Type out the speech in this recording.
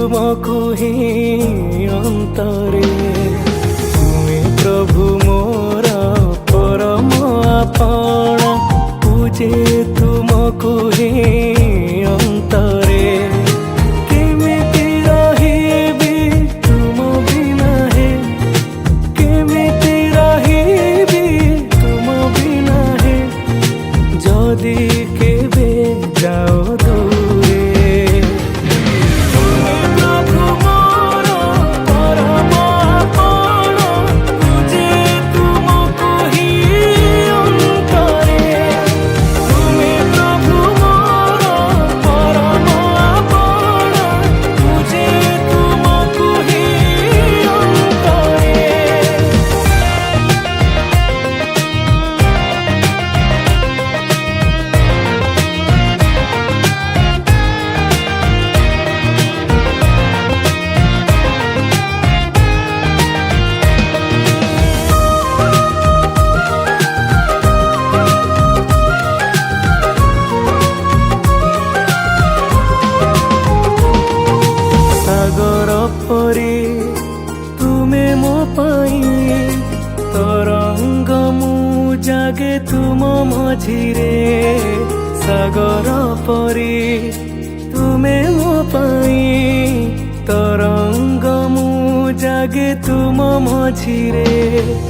तुमको ही अंतरे तुमे प्रभु मोर परम आपण पूजे तुमको ही अंतरे केमिति रहिबी तुम बिना हे केमिति रहिबी तुम बिना हे जदि केबे जाओ दूरे तुमे मो पाई तरंग मु जागे तुम मझिरे सागर परी तुमे मो पाई तरंग मु जागे तुम मझिरे।